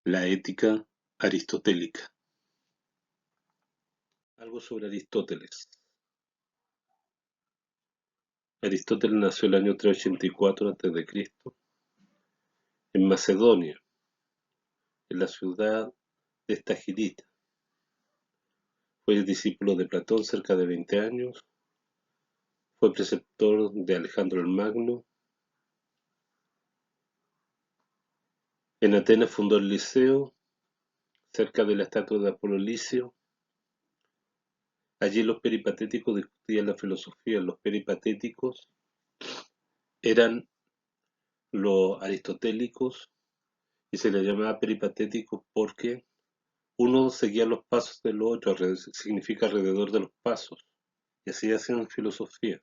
La ética aristotélica. Algo sobre Aristóteles. Aristóteles nació el año 384 a.C. en Macedonia, en la ciudad de Estagirita. Fue discípulo de Platón cerca de 20 años. Fue preceptor de Alejandro el Magno. En Atenas fundó el Liceo, cerca de la estatua de Apolo Licio. Allí los peripatéticos discutían la filosofía. Los peripatéticos eran los aristotélicos y se les llamaba peripatéticos porque uno seguía los pasos del otro, significa alrededor de los pasos, y así hacían filosofía.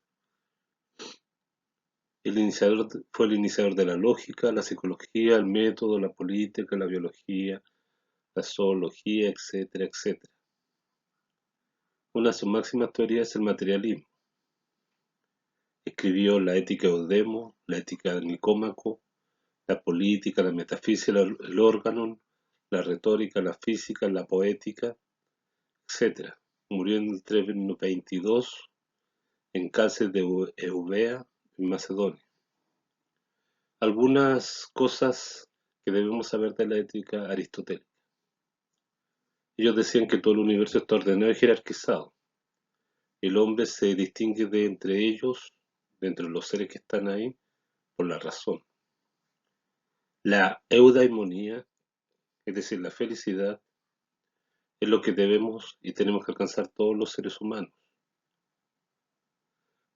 Fue el iniciador de la lógica, la psicología, el método, la política, la biología, la zoología, etcétera, etcétera. Una de sus máximas teorías es el materialismo. Escribió la Ética de Eudemo, la Ética de Nicómaco, la política, la metafísica, el órganon, la retórica, la física, la poética, etcétera. Murió en el 322 en cárcel de Eubea, en Macedonia. Algunas cosas que debemos saber de la ética aristotélica. Ellos decían que todo el universo está ordenado y jerarquizado. El hombre se distingue de entre ellos, de entre los seres que están ahí, por la razón. La eudaimonía, es decir, la felicidad, es lo que debemos y tenemos que alcanzar todos los seres humanos.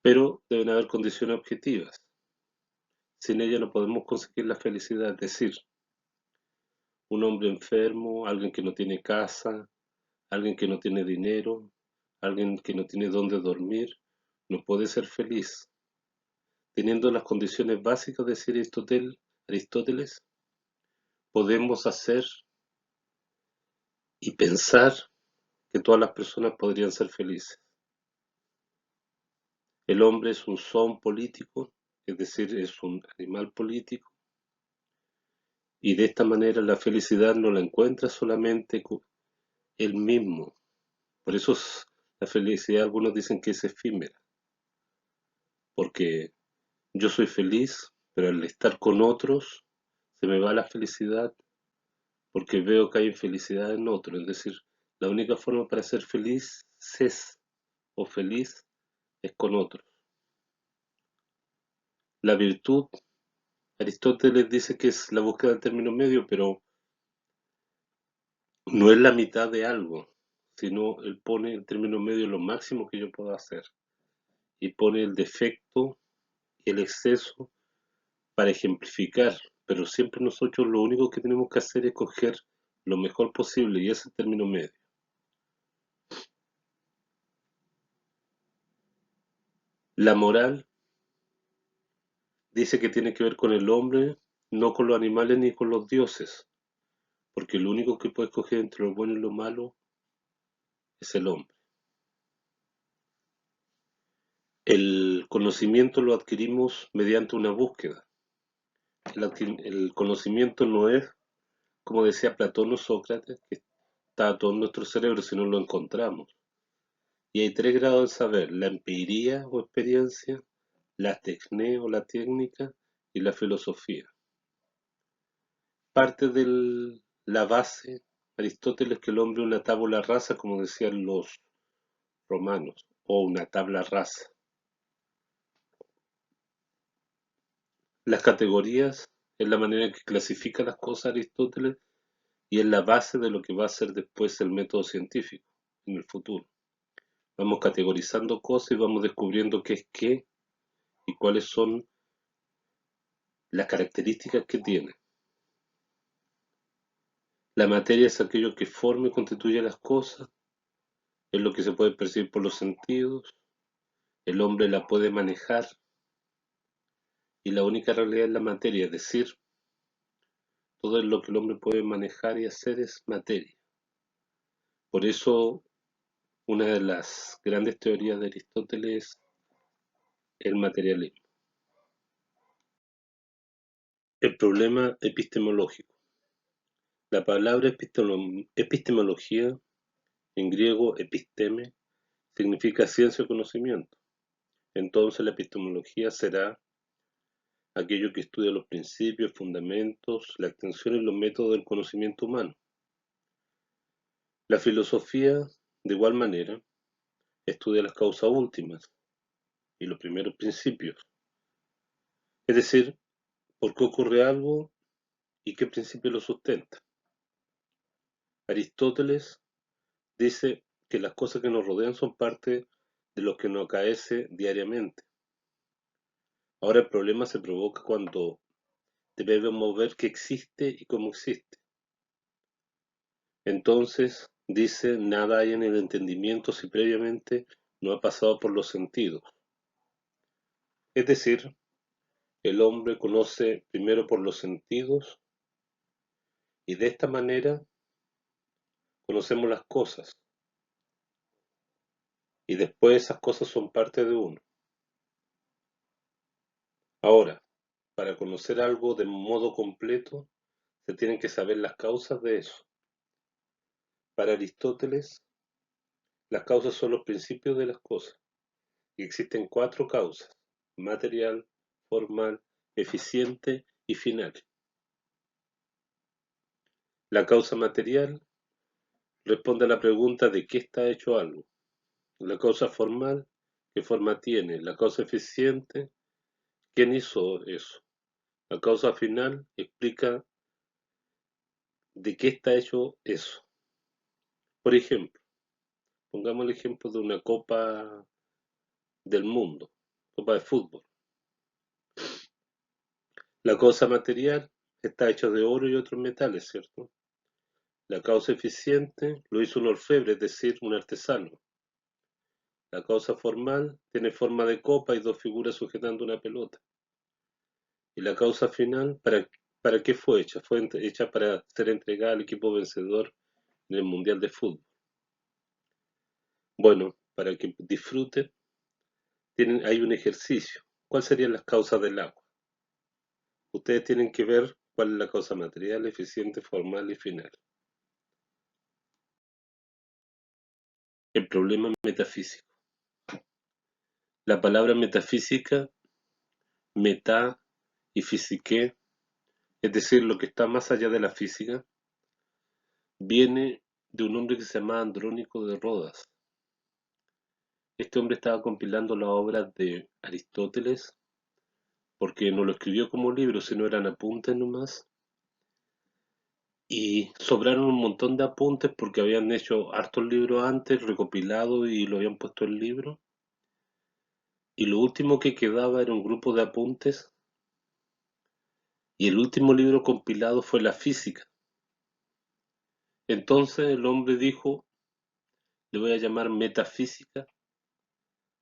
Pero deben haber condiciones objetivas. Sin ella no podemos conseguir la felicidad, es decir, un hombre enfermo, alguien que no tiene casa, alguien que no tiene dinero, alguien que no tiene dónde dormir, no puede ser feliz. Teniendo las condiciones básicas, decía Aristóteles, podemos hacer y pensar que todas las personas podrían ser felices. El hombre es un zoon político, es decir, es un animal político, y de esta manera la felicidad no la encuentra solamente él mismo. Por eso la felicidad, algunos dicen que es efímera, porque yo soy feliz, pero al estar con otros se me va la felicidad porque veo que hay infelicidad en otros. Es decir, la única forma para ser feliz o feliz es con otros. La virtud, Aristóteles dice que es la búsqueda del término medio, pero no es la mitad de algo, sino él pone el término medio lo máximo que yo puedo hacer y pone el defecto y el exceso para ejemplificar, pero siempre nosotros lo único que tenemos que hacer es coger lo mejor posible y ese término medio. La moral dice que tiene que ver con el hombre, no con los animales ni con los dioses, porque lo único que puede escoger entre lo bueno y lo malo es el hombre. El conocimiento lo adquirimos mediante una búsqueda. El conocimiento no es, como decía Platón o Sócrates, que está todo en nuestro cerebro si no lo encontramos. Y hay tres grados de saber: la empiría o experiencia, la tecné o la técnica y la filosofía. Parte de la base, Aristóteles, que el hombre es una tabula rasa, como decían los romanos, o una tabla rasa. Las categorías es la manera en que clasifica las cosas Aristóteles y es la base de lo que va a ser después el método científico en el futuro. Vamos categorizando cosas y vamos descubriendo qué es qué y cuáles son las características que tiene. La materia es aquello que forma y constituye las cosas, es lo que se puede percibir por los sentidos, el hombre la puede manejar y la única realidad es la materia, es decir, todo lo que el hombre puede manejar y hacer es materia. Por eso, una de las grandes teorías de Aristóteles es el materialismo. El problema epistemológico. La palabra epistemología, en griego episteme, significa ciencia o conocimiento. Entonces la epistemología será aquello que estudia los principios, fundamentos, la extensión y los métodos del conocimiento humano. La filosofía, de igual manera, estudia las causas últimas y los primeros principios, es decir, por qué ocurre algo y qué principio lo sustenta. Aristóteles dice que las cosas que nos rodean son parte de lo que nos acaece diariamente. Ahora el problema se provoca cuando debemos ver qué existe y cómo existe. Entonces, dice, nada hay en el entendimiento si previamente no ha pasado por los sentidos. Es decir, el hombre conoce primero por los sentidos y de esta manera conocemos las cosas y después esas cosas son parte de uno. Ahora, para conocer algo de modo completo, se tienen que saber las causas de eso. Para Aristóteles, las causas son los principios de las cosas y existen 4 causas: material, formal, eficiente y final. La causa material responde a la pregunta de qué está hecho algo. La causa formal, ¿qué forma tiene? La causa eficiente, ¿quién hizo eso? La causa final explica de qué está hecho eso. Por ejemplo, pongamos el ejemplo de una copa del mundo, copa de fútbol. La causa material está hecha de oro y otros metales, ¿cierto? La causa eficiente lo hizo un orfebre, es decir, un artesano. La causa formal tiene forma de copa y 2 figuras sujetando una pelota. Y la causa final, ¿para qué fue hecha? Fue hecha para ser entregada al equipo vencedor en el Mundial de Fútbol. Bueno, para que disfruten, hay un ejercicio. ¿Cuáles serían las causas del agua? Ustedes tienen que ver cuál es la causa material, eficiente, formal y final. El problema metafísico. La palabra metafísica, meta y fisique, es decir, lo que está más allá de la física, viene de un hombre que se llamaba Andrónico de Rodas. Este hombre estaba compilando las obras de Aristóteles porque no lo escribió como libro, sino eran apuntes nomás. Y sobraron un montón de apuntes porque habían hecho hartos libros antes, recopilados y lo habían puesto en libro. Y lo último que quedaba era un grupo de apuntes. Y el último libro compilado fue La Física. Entonces el hombre dijo, le voy a llamar metafísica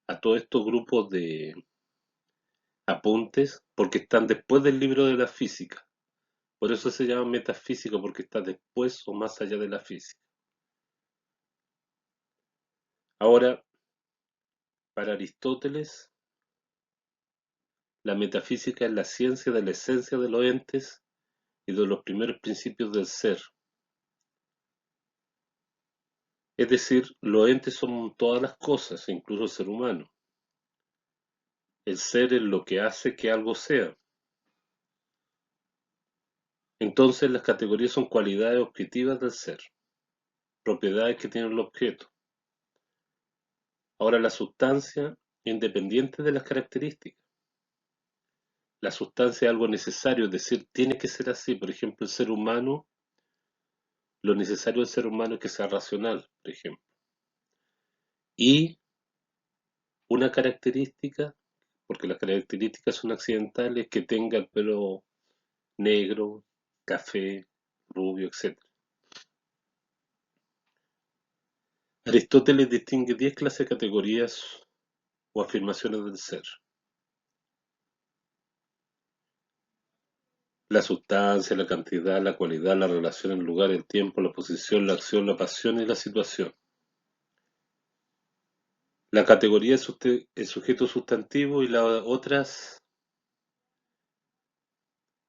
a todos estos grupos de apuntes porque están después del libro de la física. Por eso se llama metafísica, porque está después o más allá de la física. Ahora, para Aristóteles, la metafísica es la ciencia de la esencia de los entes y de los primeros principios del ser. Es decir, los entes son todas las cosas, incluso el ser humano. El ser es lo que hace que algo sea. Entonces las categorías son cualidades objetivas del ser, propiedades que tiene el objeto. Ahora la sustancia, independiente de las características. La sustancia es algo necesario, es decir, tiene que ser así. Por ejemplo, el ser humano, lo necesario del ser humano es que sea racional, por ejemplo. Y una característica, porque las características son accidentales, que tenga el pelo negro, café, rubio, etc. Aristóteles distingue 10 clases de categorías o afirmaciones del ser. La sustancia, la cantidad, la cualidad, la relación, el lugar, el tiempo, la posición, la acción, la pasión y la situación. La categoría es el sujeto sustantivo y las otras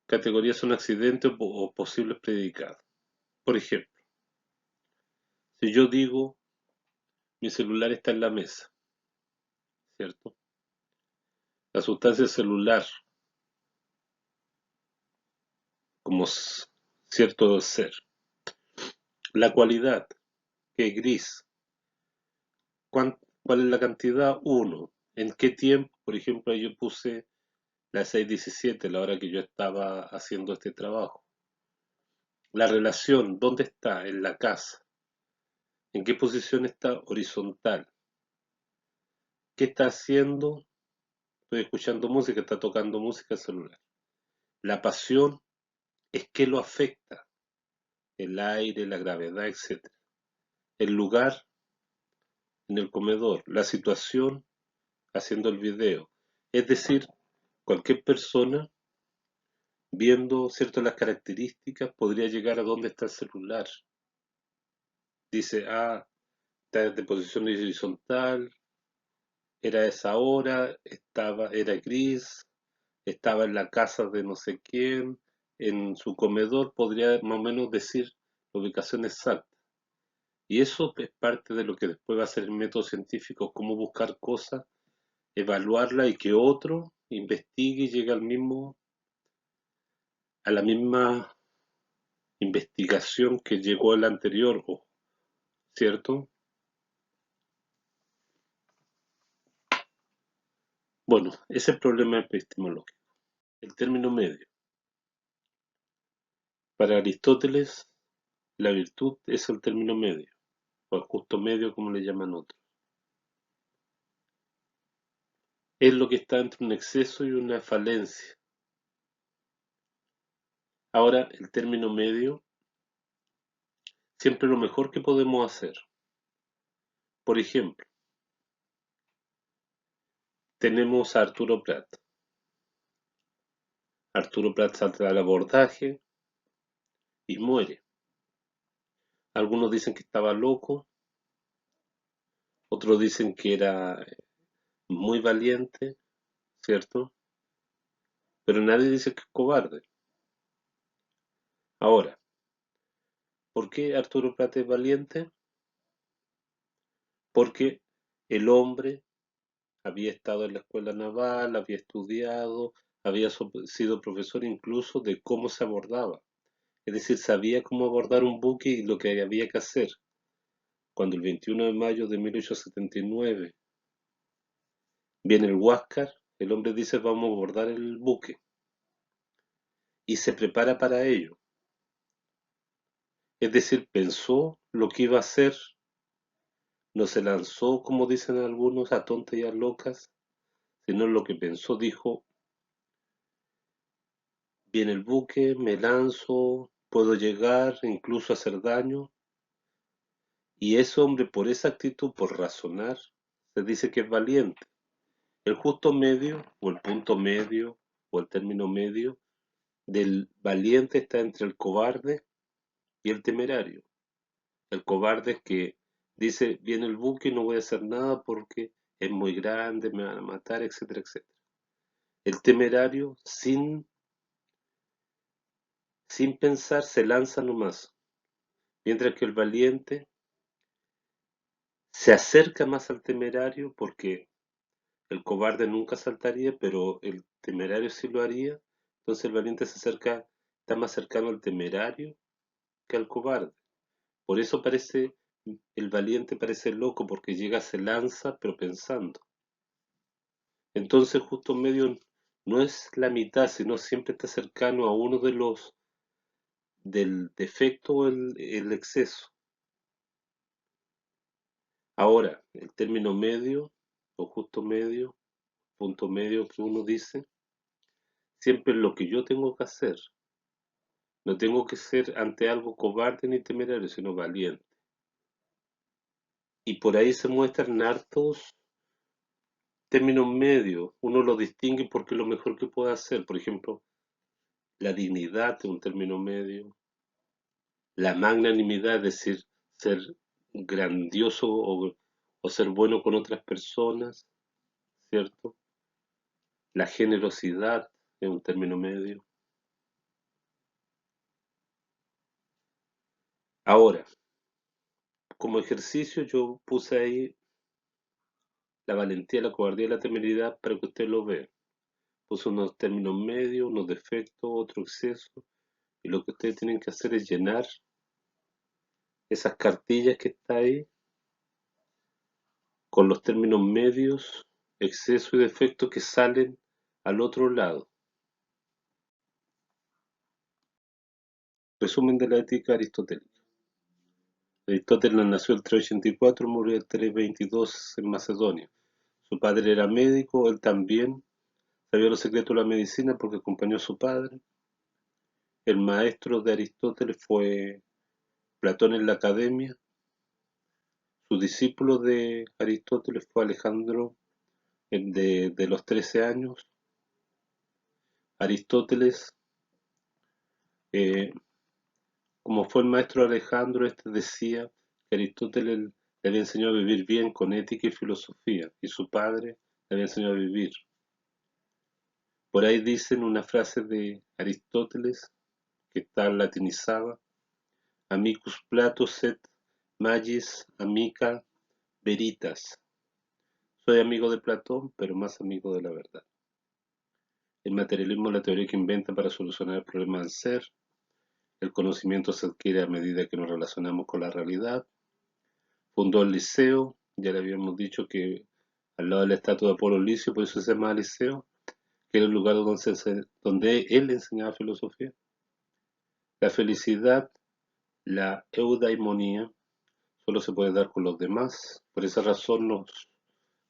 categorías son accidentes o posibles predicados. Por ejemplo, si yo digo mi celular está en la mesa, ¿cierto? La sustancia celular, como cierto ser. La cualidad, que es gris. ¿Cuál es la cantidad? Uno. ¿En qué tiempo? Por ejemplo, ahí yo puse las 6:17, la hora que yo estaba haciendo este trabajo. La relación, ¿dónde está? En la casa. ¿En qué posición está? Horizontal. ¿Qué está haciendo? Estoy escuchando música, está tocando música celular. La pasión es qué lo afecta, el aire, la gravedad, etc. El lugar, en el comedor. La situación, haciendo el video. Es decir, cualquier persona viendo ciertas las características podría llegar a dónde está el celular. Dice, está de posición horizontal, era esa hora, era gris, estaba en la casa de no sé quién, en su comedor, podría más o menos decir la ubicación exacta. Y eso es parte de lo que después va a ser el método científico, cómo buscar cosas, evaluarla y que otro investigue y llegue a la misma investigación que llegó el anterior, ¿cierto? Bueno, ese es el problema epistemológico. El término medio. Para Aristóteles, la virtud es el término medio, o el justo medio, como le llaman otros. Es lo que está entre un exceso y una falencia. Ahora, el término medio, siempre lo mejor que podemos hacer. Por ejemplo, tenemos a Arturo Prat. Arturo Prat salta al abordaje y muere. Algunos dicen que estaba loco, otros dicen que era muy valiente, ¿cierto? Pero nadie dice que es cobarde. Ahora, ¿por qué Arturo Prat es valiente? Porque el hombre había estado en la escuela naval, había estudiado, había sido profesor incluso de cómo se abordaba. Es decir, sabía cómo abordar un buque y lo que había que hacer. Cuando el 21 de mayo de 1879 viene el Huáscar, el hombre dice vamos a abordar el buque y se prepara para ello. Es decir, pensó lo que iba a hacer, no se lanzó, como dicen algunos, a tontas y a locas, sino lo que pensó, dijo, viene el buque, me lanzo, puedo llegar, incluso hacer daño. Y ese hombre, por esa actitud, por razonar, se dice que es valiente. El justo medio, o el punto medio, o el término medio, del valiente está entre el cobarde y el temerario. El cobarde es que dice, viene el buque y no voy a hacer nada porque es muy grande, me van a matar, etcétera, etcétera. El temerario, sin pensar, se lanza nomás. Mientras que el valiente se acerca más al temerario porque el cobarde nunca saltaría, pero el temerario sí lo haría. Entonces el valiente se acerca, está más cercano al temerario que al cobarde. Por eso el valiente parece loco porque llega, se lanza, pero pensando. Entonces justo en medio no es la mitad, sino siempre está cercano a uno de los del defecto o el exceso. Ahora, el término medio o justo medio, punto medio que uno dice, siempre es lo que yo tengo que hacer. No tengo que ser ante algo cobarde ni temerario, sino valiente. Y por ahí se muestran hartos términos medios. Uno lo distingue porque es lo mejor que puede hacer. Por ejemplo, la dignidad es un término medio. La magnanimidad, es decir, ser grandioso o ser bueno con otras personas, ¿cierto? La generosidad es un término medio. Ahora, como ejercicio yo puse ahí la valentía, la cobardía y la temeridad para que usted lo vea. Puse unos términos medios, unos defectos, otro exceso, y lo que ustedes tienen que hacer es llenar esas cartillas que está ahí con los términos medios, exceso y defecto que salen al otro lado. Resumen de la ética aristotélica. Aristóteles nació el 384, murió el 322 en Macedonia. Su padre era médico, él también sabía los secretos de la medicina porque acompañó a su padre. El maestro de Aristóteles fue Platón en la academia. Su discípulo de Aristóteles fue Alejandro de los 13 años. Aristóteles, eh, como fue el maestro de Alejandro, este decía que Aristóteles le había enseñado a vivir bien con ética y filosofía, y su padre le había enseñado a vivir. Por ahí dicen una frase de Aristóteles que está latinizada: Amicus Platus et magis amica veritas. Soy amigo de Platón, pero más amigo de la verdad. El materialismo es la teoría que inventa para solucionar el problema del ser. El conocimiento se adquiere a medida que nos relacionamos con la realidad. Fundó el Liceo, ya le habíamos dicho que al lado de la estatua de Apolo Licio, por eso se llama Liceo, que era el lugar donde él enseñaba filosofía. La felicidad, la eudaimonía, solo se puede dar con los demás. Por esa razón nos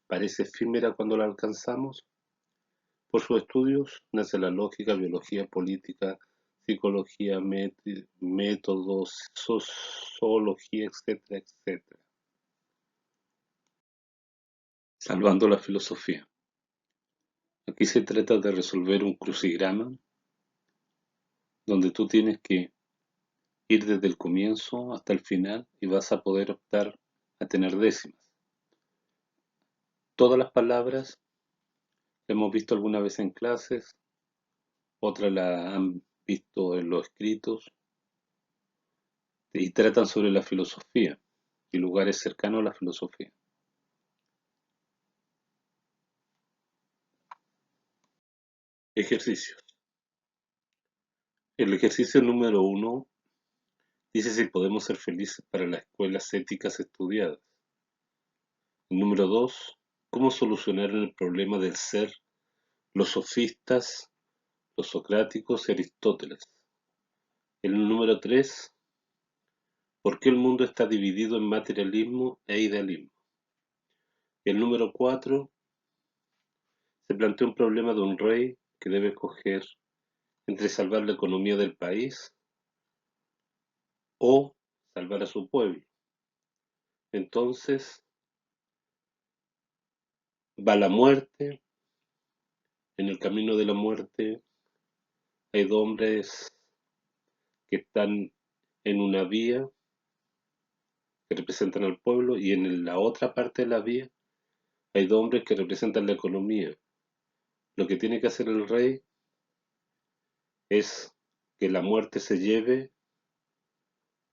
parece efímera cuando la alcanzamos. Por sus estudios nace la lógica, biología, política, psicología, métodos, sociología, etcétera, etcétera. Salvando la filosofía. Aquí se trata de resolver un crucigrama donde tú tienes que ir desde el comienzo hasta el final y vas a poder optar a tener décimas. Todas las palabras las hemos visto alguna vez en clases, otras las han visto en los escritos y tratan sobre la filosofía y lugares cercanos a la filosofía. Ejercicios. El ejercicio número 1 dice si podemos ser felices para las escuelas éticas estudiadas. El número 2, cómo solucionar el problema del ser los sofistas, los socráticos y Aristóteles. El número 3, por qué el mundo está dividido en materialismo e idealismo. El número 4, se plantea un problema de un rey que debe escoger entre salvar la economía del país o salvar a su pueblo. Entonces va la muerte. En el camino de la muerte hay dos hombres que están en una vía que representan al pueblo y en la otra parte de la vía hay dos hombres que representan la economía. Lo que tiene que hacer el rey es que la muerte se lleve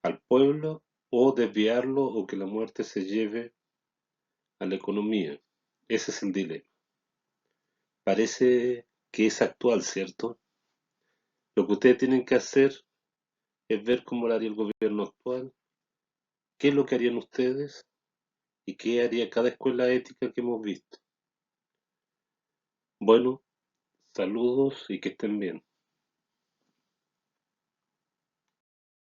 al pueblo o desviarlo o que la muerte se lleve a la economía. Ese es el dilema. Parece que es actual, ¿cierto? Lo que ustedes tienen que hacer es ver cómo lo haría el gobierno actual, qué es lo que harían ustedes y qué haría cada escuela ética que hemos visto. Bueno, saludos y que estén bien.